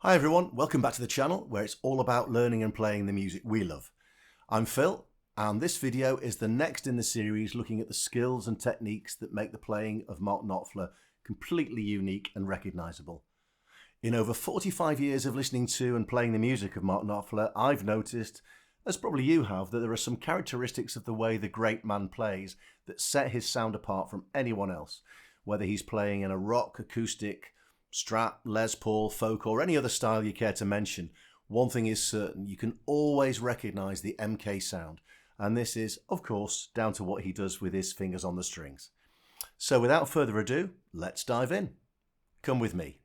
Hi everyone, welcome back to the channel where it's all about learning and playing the music we love. I'm Phil and this video is the next in the series looking at the skills and techniques that make the playing of Mark Knopfler completely unique and recognisable. In over 45 years of listening to and playing the music of Mark Knopfler, I've noticed, as probably you have, that there are some characteristics of the way the great man plays that set his sound apart from anyone else, whether he's playing in a rock, acoustic, Strat, Les Paul, folk or any other style you care to mention. One thing is certain, you can always recognise the MK sound, and this is, of course, down to what he does with his fingers on the strings. So without further ado, let's dive in. Come with me.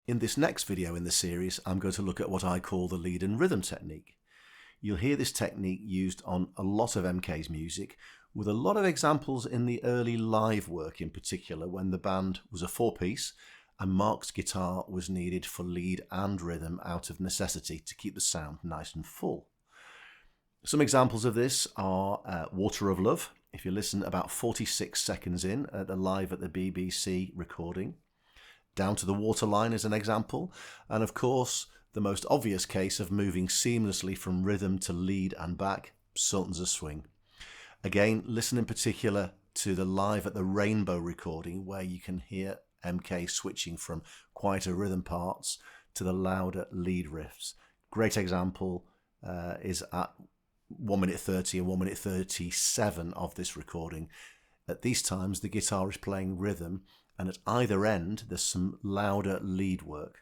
In this next video in the series, I'm going to look at what I call the lead and rhythm technique. You'll hear this technique used on a lot of MK's music, with a lot of examples in the early live work in particular, when the band was a four-piece and Mark's guitar was needed for lead and rhythm out of necessity to keep the sound nice and full. Some examples of this are Water of Love, if you listen about 46 seconds in at the live at the BBC recording. Down to the Waterline is an example, and of course the most obvious case of moving seamlessly from rhythm to lead and back, Sultans of Swing. Again, listen in particular to the live at the Rainbow recording where you can hear MK switching from quieter rhythm parts to the louder lead riffs. Great example is at 1 minute 30 and 1 minute 37 of this recording. At these times the guitar is playing rhythm and at either end there's some louder lead work.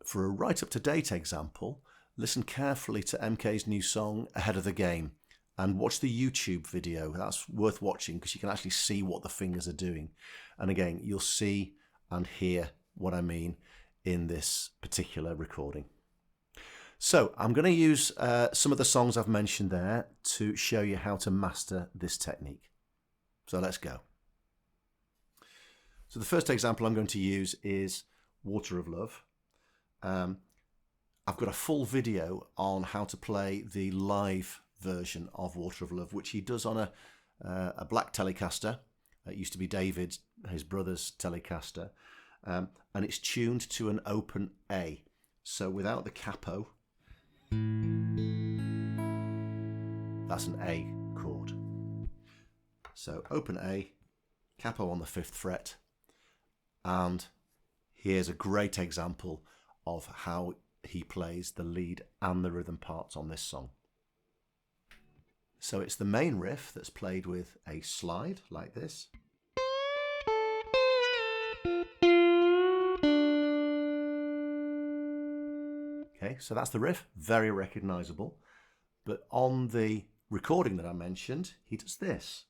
For a right up to date example, listen carefully to MK's new song Ahead of the Game and watch the YouTube video. That's worth watching because you can actually see what the fingers are doing. And again, you'll see and hear what I mean in this particular recording. So I'm going to use some of the songs I've mentioned there to show you how to master this technique. So let's go. So the first example I'm going to use is Water of Love. I've got a full video on how to play the live version of Water of Love, which he does on a black Telecaster. It used to be David, his brother's Telecaster, and it's tuned to an open A. So without the capo, that's an A chord. So open A, capo on the 5th fret, and here's a great example of how he plays the lead and the rhythm parts on this song. So it's the main riff that's played with a slide like this. Okay, so that's the riff, very recognizable. But on the recording that I mentioned, he does this.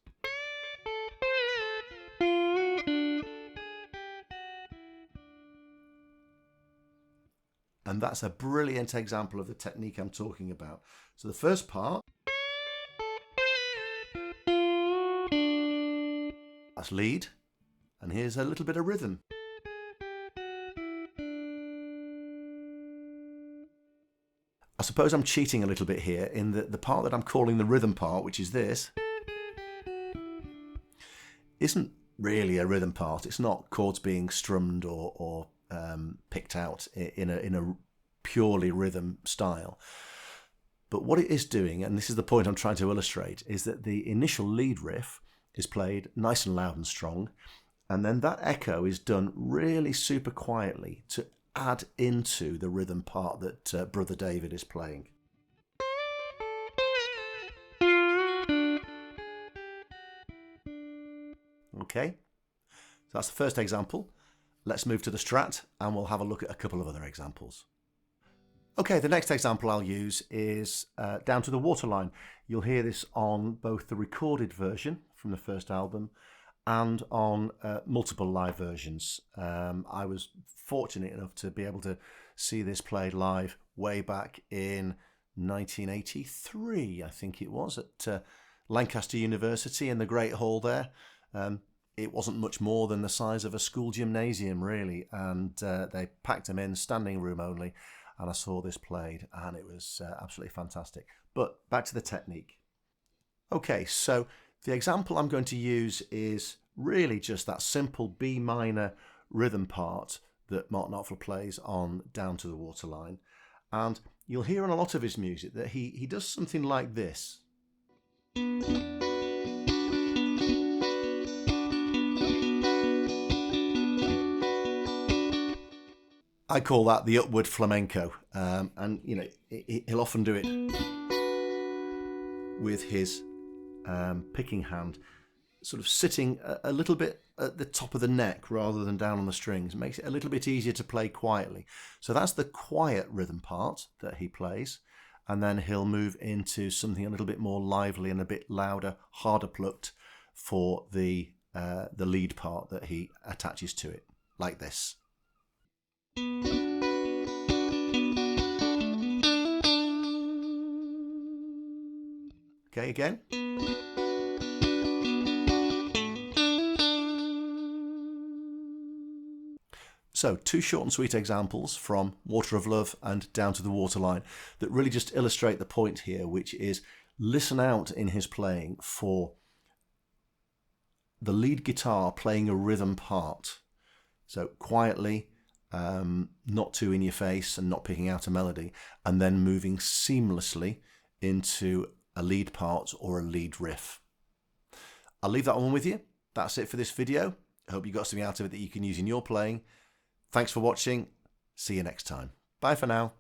And that's a brilliant example of the technique I'm talking about. So the first part, that's lead, and here's a little bit of rhythm. I suppose I'm cheating a little bit here in that the part that I'm calling the rhythm part, which is this, isn't really a rhythm part. It's not chords being strummed or picked out in a purely rhythm style. But what it is doing, and this is the point I'm trying to illustrate, is that the initial lead riff is played nice and loud and strong, and then that echo is done really super quietly to add into the rhythm part that Brother David is playing. Okay, so that's the first example. Let's move to the Strat and we'll have a look at a couple of other examples. Okay, the next example I'll use is Down to the Waterline. You'll hear this on both the recorded version from the first album and on multiple live versions. I was fortunate enough to be able to see this played live way back in 1983, I think it was, at Lancaster University in the Great Hall there. It wasn't much more than the size of a school gymnasium, really, and they packed them in, standing room only, and I saw this played, and it was absolutely fantastic. But back to the technique. Okay, so the example I'm going to use is really just that simple B minor rhythm part that Mark Knopfler plays on Down to the Waterline. And you'll hear in a lot of his music that he does something like this. I call that the upward flamenco, and you know he'll often do it with his picking hand, sort of sitting a little bit at the top of the neck rather than down on the strings. It makes it a little bit easier to play quietly. So that's the quiet rhythm part that he plays, and then he'll move into something a little bit more lively and a bit louder, harder plucked for the lead part that he attaches to it, like this. Okay, again. So, two short and sweet examples from Water of Love and Down to the Waterline that really just illustrate the point here, which is listen out in his playing for the lead guitar playing a rhythm part. So quietly, not too in your face and not picking out a melody, and then moving seamlessly into a lead part or a lead riff. I'll leave that one with you. That's it for this video. I hope you got something out of it that you can use in your playing. Thanks for watching. See you next time. Bye for now.